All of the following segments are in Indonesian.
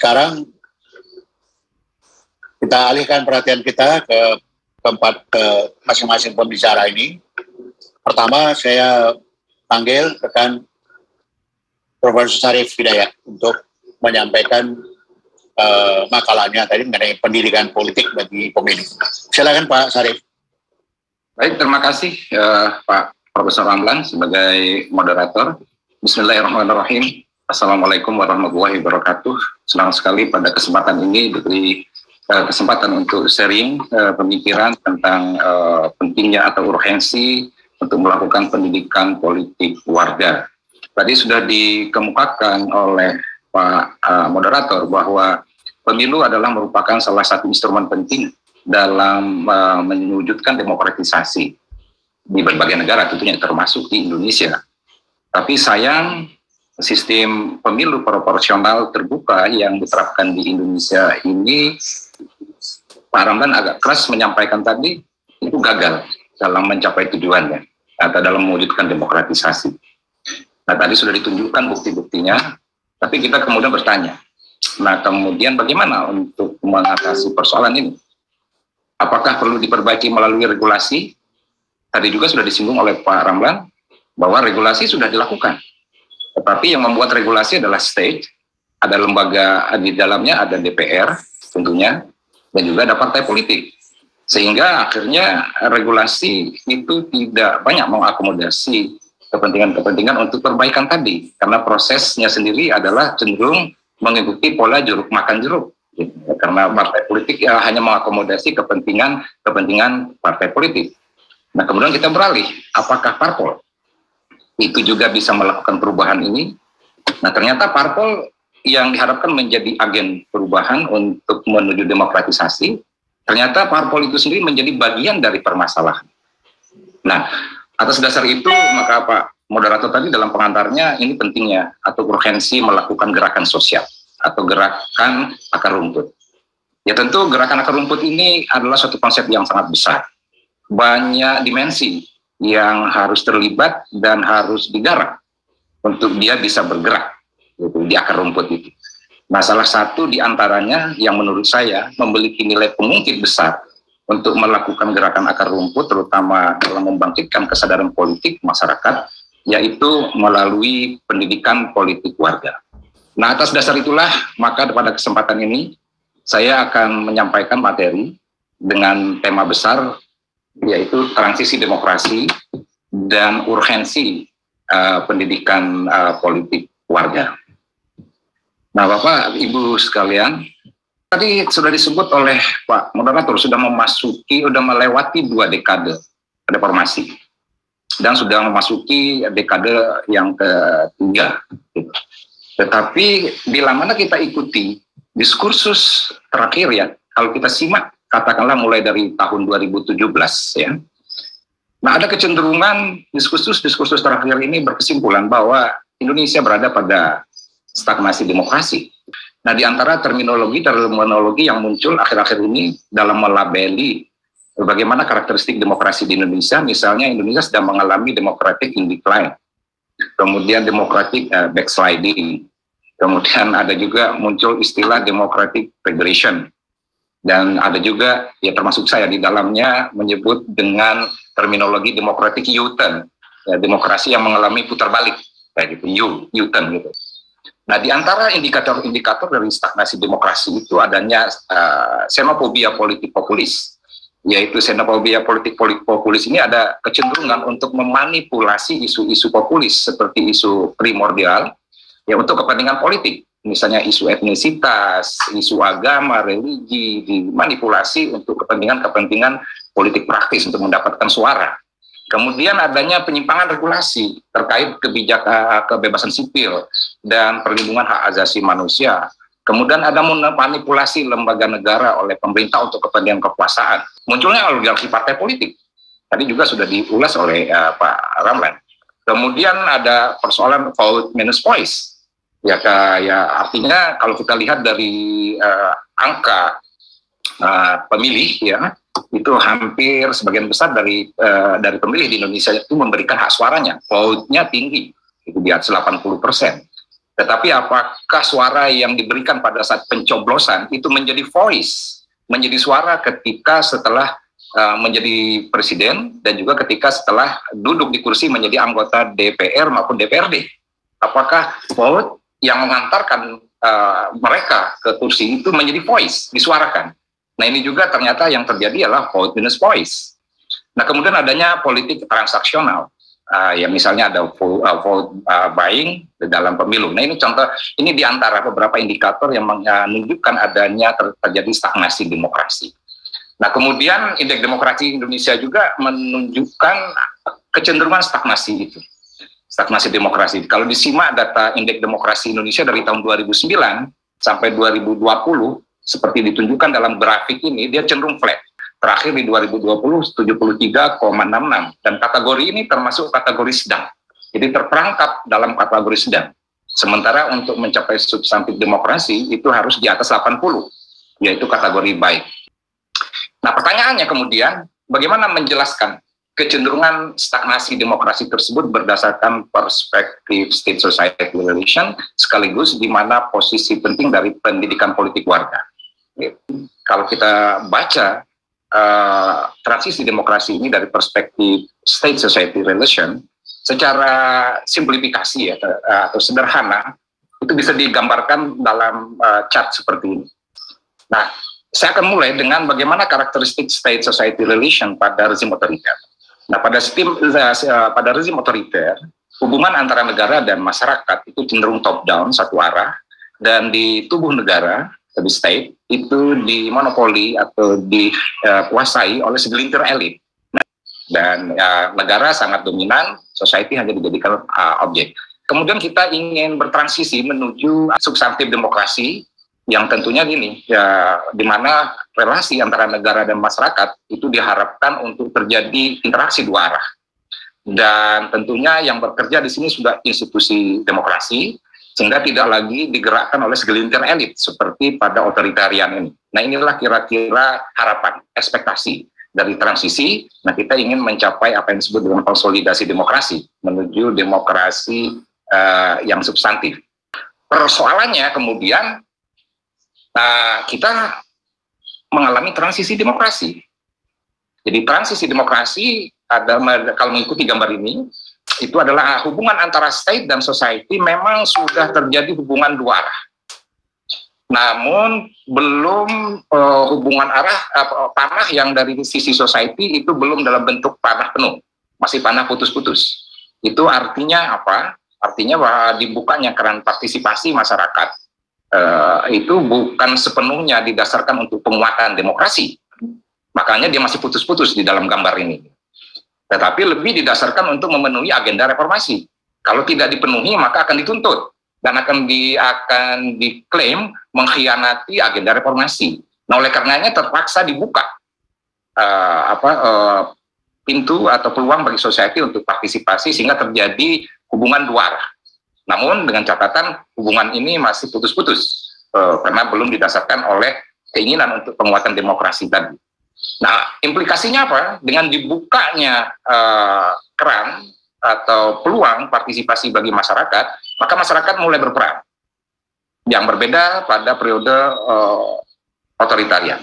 sekarang kita alihkan perhatian kita ke masing-masing pembicara ini. Pertama, saya panggil rekan Profesor Syarif Hidayat untuk menyampaikan makalahnya tadi mengenai pendidikan politik bagi pemilih. Silakan Pak Syarif. Baik, terima kasih Pak Profesor Ramlan sebagai moderator. Bismillahirrahmanirrahim. Assalamualaikum warahmatullahi wabarakatuh. Senang sekali pada kesempatan ini diberi kesempatan untuk sharing pemikiran tentang pentingnya atau urgensi untuk melakukan pendidikan politik warga. Tadi sudah dikemukakan oleh Pak moderator bahwa pemilu adalah merupakan salah satu instrumen penting dalam mewujudkan demokratisasi di berbagai negara, tentunya termasuk di Indonesia. Tapi sayang, sistem pemilu proporsional terbuka yang diterapkan di Indonesia ini, Pak Ramlan agak keras menyampaikan tadi, itu gagal dalam mencapai tujuannya atau dalam mewujudkan demokratisasi. Nah, tadi sudah ditunjukkan bukti-buktinya, tapi kita kemudian bertanya, nah kemudian bagaimana untuk mengatasi persoalan ini? Apakah perlu diperbaiki melalui regulasi? Tadi juga sudah disinggung oleh Pak Ramlan, bahwa regulasi sudah dilakukan. Tetapi yang membuat regulasi adalah state, ada lembaga di dalamnya, ada DPR tentunya, dan juga ada partai politik. Sehingga akhirnya regulasi itu tidak banyak mengakomodasi kepentingan-kepentingan untuk perbaikan tadi, karena prosesnya sendiri adalah cenderung mengikuti pola jeruk makan jeruk, gitu. Karena partai politik hanya mengakomodasi kepentingan partai politik. Nah, kemudian kita beralih, apakah parpol itu juga bisa melakukan perubahan ini? Nah, ternyata parpol yang diharapkan menjadi agen perubahan untuk menuju demokratisasi, ternyata parpol itu sendiri menjadi bagian dari permasalahan. Nah, atas dasar itu, maka Pak moderator tadi dalam pengantarnya ini pentingnya atau urgensi melakukan gerakan sosial atau gerakan akar rumput. Ya tentu gerakan akar rumput ini adalah suatu konsep yang sangat besar. Banyak dimensi yang harus terlibat dan harus digarap untuk dia bisa bergerak gitu, di akar rumput itu. Nah, salah satu di antaranya yang menurut saya memiliki nilai pengungkit besar untuk melakukan gerakan akar rumput, terutama dalam membangkitkan kesadaran politik masyarakat, yaitu melalui pendidikan politik warga. Nah, atas dasar itulah, maka pada kesempatan ini, saya akan menyampaikan materi dengan tema besar, yaitu transisi demokrasi dan urgensi pendidikan politik warga. Nah, Bapak, Ibu sekalian, tadi sudah disebut oleh Pak moderator, sudah melewati 2 dekade reformasi dan sudah memasuki dekade yang ketiga. Gitu. Tetapi bila mana kita ikuti diskursus terakhir ya, kalau kita simak katakanlah mulai dari tahun 2017 ya. Nah, ada kecenderungan diskursus terakhir ini berkesimpulan bahwa Indonesia berada pada stagnasi demokrasi. Nah, di antara terminologi yang muncul akhir-akhir ini dalam melabeli bagaimana karakteristik demokrasi di Indonesia, misalnya Indonesia sedang mengalami democratic in decline, kemudian democratic backsliding, kemudian ada juga muncul istilah democratic regression, dan ada juga, ya termasuk saya di dalamnya, menyebut dengan terminologi democratic U-turn, ya, demokrasi yang mengalami putar balik, kayak gitu, U-turn gitu. Nah, di antara indikator-indikator dari stagnasi demokrasi itu adanya xenofobia politik populis, yaitu xenofobia politik populis ini ada kecenderungan untuk memanipulasi isu-isu populis seperti isu primordial ya untuk kepentingan politik, misalnya isu etnisitas, isu agama, religi, dimanipulasi untuk kepentingan politik praktis untuk mendapatkan suara. Kemudian adanya penyimpangan regulasi terkait kebebasan sipil dan perlindungan hak asasi manusia. Kemudian ada manipulasi lembaga negara oleh pemerintah untuk kepentingan kekuasaan. Munculnya oligarki partai politik. Tadi juga sudah diulas oleh Pak Ramlan. Kemudian ada persoalan vote minus voice. Ya artinya kalau kita lihat dari angka pemilih ya, itu hampir sebagian besar dari pemilih di Indonesia itu memberikan hak suaranya, vote-nya tinggi, itu di atas 80%. Tetapi apakah suara yang diberikan pada saat pencoblosan itu menjadi voice, menjadi suara ketika setelah menjadi presiden dan juga ketika setelah duduk di kursi menjadi anggota DPR maupun DPRD? Apakah vote yang mengantarkan mereka ke kursi itu menjadi voice, disuarakan? Nah, ini juga ternyata yang terjadi adalah vote minus voice. Nah, kemudian adanya politik transaksional. Ya misalnya ada vote buying dalam pemilu. Nah, ini contoh, ini diantara beberapa indikator yang menunjukkan adanya terjadi stagnasi demokrasi. Nah, kemudian indeks demokrasi Indonesia juga menunjukkan kecenderungan stagnasi itu. Stagnasi demokrasi. Kalau disimak data indeks demokrasi Indonesia dari tahun 2009 sampai 2020, seperti ditunjukkan dalam grafik ini, dia cenderung flat. Terakhir di 2020 73,66 dan kategori ini termasuk kategori sedang. Jadi terperangkap dalam kategori sedang. Sementara untuk mencapai substantif demokrasi itu harus di atas 80, yaitu kategori baik. Nah, pertanyaannya kemudian bagaimana menjelaskan kecenderungan stagnasi demokrasi tersebut berdasarkan perspektif state society relation sekaligus di mana posisi penting dari pendidikan politik warga. Kalau kita baca transisi demokrasi ini dari perspektif state society relation secara simplifikasi ya, atau sederhana itu bisa digambarkan dalam chart seperti ini. Nah, saya akan mulai dengan bagaimana karakteristik state society relation pada rezim otoriter. Nah, pada rezim otoriter, hubungan antara negara dan masyarakat itu cenderung top down, satu arah, dan di tubuh negara di state itu dimonopoli atau dikuasai oleh segelintir elit. Nah, dan negara sangat dominan, society hanya dijadikan objek. Kemudian kita ingin bertransisi menuju substantif demokrasi yang tentunya gini, ya, di mana relasi antara negara dan masyarakat itu diharapkan untuk terjadi interaksi dua arah. Dan tentunya yang bekerja di sini sudah institusi demokrasi, sehingga tidak lagi digerakkan oleh segelintir elit seperti pada otoritarian ini. Nah, inilah kira-kira harapan, ekspektasi dari transisi. Nah, kita ingin mencapai apa yang disebut dengan konsolidasi demokrasi menuju demokrasi yang substantif. Persoalannya kemudian kita mengalami transisi demokrasi. Jadi transisi demokrasi ada, kalau mengikuti gambar ini, itu adalah hubungan antara state dan society memang sudah terjadi hubungan dua arah. Namun belum hubungan arah panah yang dari sisi society itu belum dalam bentuk panah penuh, masih panah putus-putus. Itu artinya apa? Artinya bahwa dibukanya keran partisipasi masyarakat itu bukan sepenuhnya didasarkan untuk penguatan demokrasi. Makanya dia masih putus-putus di dalam gambar ini. Tetapi lebih didasarkan untuk memenuhi agenda reformasi. Kalau tidak dipenuhi maka akan dituntut dan akan diklaim mengkhianati agenda reformasi. Nah, oleh karenanya terpaksa dibuka pintu atau peluang bagi society untuk partisipasi sehingga terjadi hubungan dua arah. Namun dengan catatan hubungan ini masih putus-putus karena belum didasarkan oleh keinginan untuk penguatan demokrasi tadi. Nah, implikasinya apa? Dengan dibukanya keran atau peluang partisipasi bagi masyarakat, maka masyarakat mulai berperan. Yang berbeda pada periode otoritarian.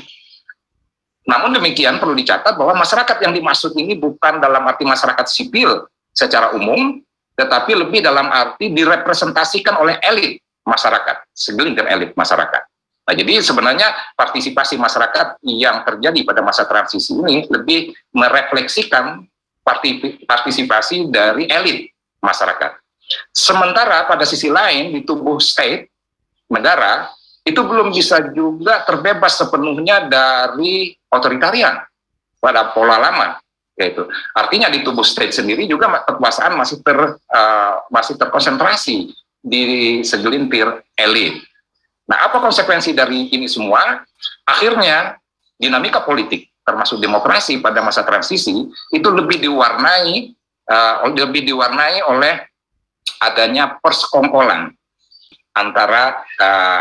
Namun demikian perlu dicatat bahwa masyarakat yang dimaksud ini bukan dalam arti masyarakat sipil secara umum, tetapi lebih dalam arti direpresentasikan oleh elit masyarakat, segelintir elit masyarakat. Nah, jadi sebenarnya partisipasi masyarakat yang terjadi pada masa transisi ini lebih merefleksikan partisipasi dari elit masyarakat. Sementara pada sisi lain di tubuh state, negara, itu belum bisa juga terbebas sepenuhnya dari otoritarian pada pola lama. Yaitu, artinya di tubuh state sendiri juga kekuasaan masih terkonsentrasi di segelintir elit. Nah, apa konsekuensi dari ini semua? Akhirnya dinamika politik, termasuk demokrasi pada masa transisi, itu lebih diwarnai oleh adanya persekongkolan antara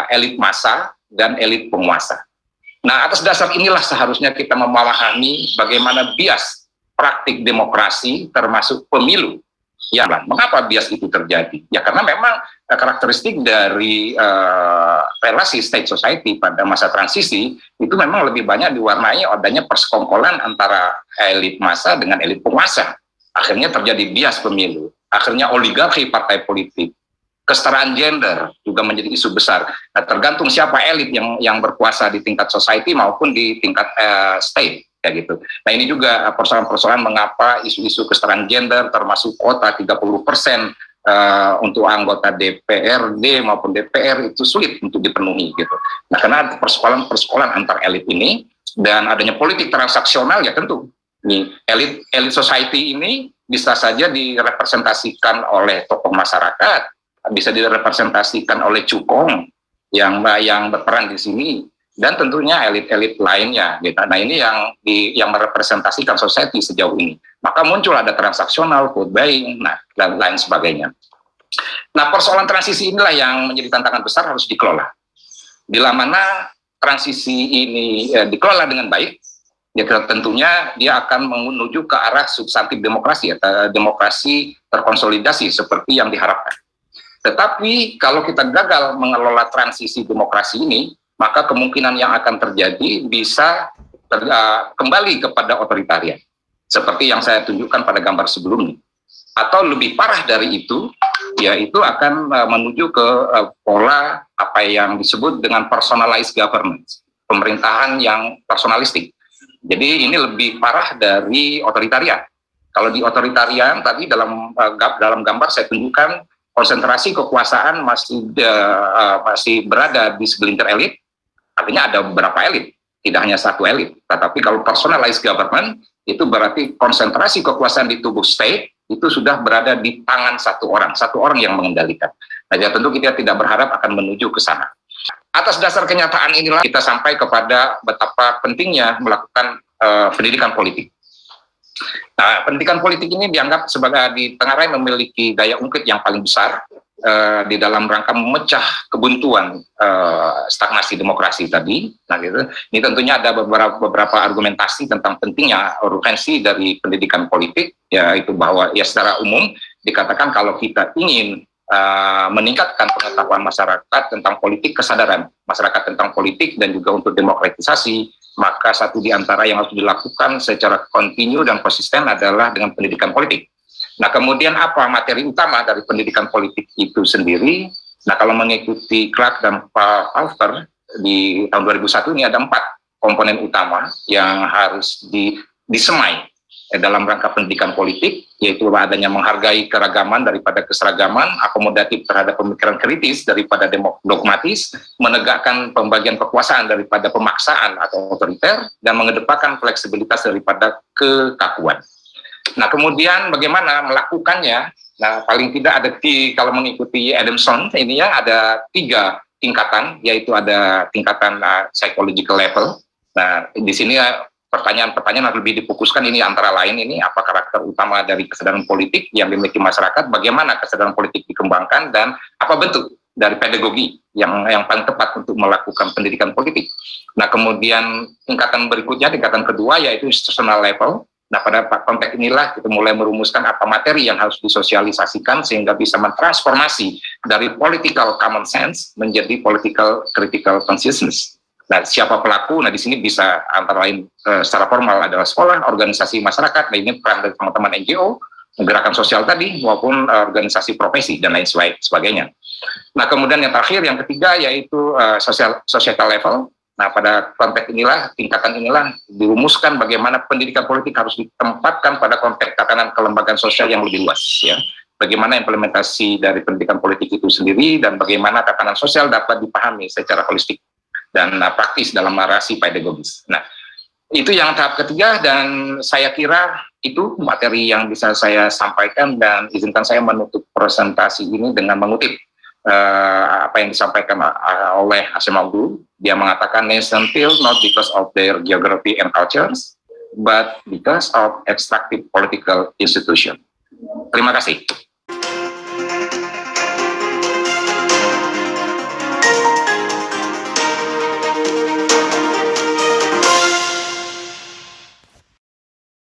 elit massa dan elit penguasa. Nah, atas dasar inilah seharusnya kita memahami bagaimana bias praktik demokrasi termasuk pemilu Ya, mengapa bias itu terjadi? Ya karena memang karakteristik dari relasi state society pada masa transisi itu memang lebih banyak diwarnai adanya persekongkolan antara elit massa dengan elit penguasa. Akhirnya terjadi bias pemilu, akhirnya oligarki partai politik, kesetaraan gender juga menjadi isu besar. Nah, tergantung siapa elit yang berkuasa di tingkat society maupun di tingkat state. Kayak gitu. Nah ini juga persoalan-persoalan mengapa isu-isu kesetaraan gender termasuk kuota 30% untuk anggota DPRD maupun DPR itu sulit untuk dipenuhi gitu. Nah karena persoalan antar elit ini dan adanya politik transaksional ya tentu nih elit society ini bisa saja direpresentasikan oleh tokoh masyarakat, bisa direpresentasikan oleh cukong yang berperan di sini. Dan tentunya elit-elit lainnya gitu. Nah ini yang merepresentasikan society sejauh ini. Maka muncul ada transaksional, vote buying, nah dan lain sebagainya. Nah persoalan transisi inilah yang menjadi tantangan besar harus dikelola. Bila mana transisi ini dikelola dengan baik, ya tentunya dia akan menuju ke arah substantif demokrasi, demokrasi terkonsolidasi seperti yang diharapkan. Tetapi kalau kita gagal mengelola transisi demokrasi ini, maka kemungkinan yang akan terjadi bisa kembali kepada otoritarian. Seperti yang saya tunjukkan pada gambar sebelumnya. Atau lebih parah dari itu, yaitu akan menuju ke pola apa yang disebut dengan personalized governance. Pemerintahan yang personalistik. Jadi ini lebih parah dari otoritarian. Kalau di otoritarian, tadi dalam gambar saya tunjukkan konsentrasi kekuasaan masih berada di segelintir elit. Artinya ada beberapa elit, tidak hanya satu elit. Tetapi kalau personalized government, itu berarti konsentrasi kekuasaan di tubuh state, itu sudah berada di tangan satu orang yang mengendalikan. Nah, ya tentu kita tidak berharap akan menuju ke sana. Atas dasar kenyataan inilah kita sampai kepada betapa pentingnya melakukan pendidikan politik. Nah, pendidikan politik ini dianggap sebagai di Tengarai memiliki daya ungkit yang paling besar di dalam rangka memecah kebuntuan stagnasi demokrasi tadi. Nah, gitu. Ini tentunya ada beberapa argumentasi tentang pentingnya urgensi dari pendidikan politik, yaitu bahwa ya secara umum dikatakan kalau kita ingin meningkatkan pengetahuan masyarakat tentang politik, kesadaran masyarakat tentang politik dan juga untuk demokratisasi, maka satu di antara yang harus dilakukan secara kontinu dan konsisten adalah dengan pendidikan politik. Nah, kemudian apa materi utama dari pendidikan politik itu sendiri? Nah, kalau mengikuti Clark dan Palfer di tahun 2001 ini ada 4 komponen utama yang harus disemai dalam rangka pendidikan politik, yaitu adanya menghargai keragaman daripada keseragaman, akomodatif terhadap pemikiran kritis daripada dogmatis, menegakkan pembagian kekuasaan daripada pemaksaan atau otoriter, dan mengedepankan fleksibilitas daripada kekakuan. Nah, kemudian bagaimana melakukannya? Nah, paling tidak ada kalau mengikuti Adamson ini ya ada 3 tingkatan, yaitu ada tingkatan psychological level. Nah, di sini pertanyaan-pertanyaan yang lebih difokuskan ini antara lain ini apa karakter utama dari kesadaran politik yang dimiliki masyarakat, bagaimana kesadaran politik dikembangkan, dan apa bentuk dari pedagogi yang paling tepat untuk melakukan pendidikan politik. Nah, kemudian tingkatan berikutnya, tingkatan kedua yaitu institutional level. Nah, pada konteks inilah kita mulai merumuskan apa materi yang harus disosialisasikan sehingga bisa mentransformasi dari political common sense menjadi political critical consciousness. Nah, siapa pelaku? Nah, di sini bisa antara lain secara formal adalah sekolah, organisasi masyarakat, nah ini peran dari teman-teman NGO, gerakan sosial tadi, maupun organisasi profesi, dan lain sebagainya. Nah, kemudian yang terakhir, yang ketiga, yaitu societal level. Nah, pada konteks inilah, tingkatan inilah dirumuskan bagaimana pendidikan politik harus ditempatkan pada konteks tatanan kelembagaan sosial yang lebih luas, ya. Bagaimana implementasi dari pendidikan politik itu sendiri, dan bagaimana tatanan sosial dapat dipahami secara holistik dan praktis dalam narasi pedagogis. Nah, itu yang tahap ketiga, dan saya kira itu materi yang bisa saya sampaikan, dan izinkan saya menutup presentasi ini dengan mengutip apa yang disampaikan oleh Acemoglu. Dia mengatakan nation fail not because of their geography and cultures, but because of extractive political institution. Terima kasih.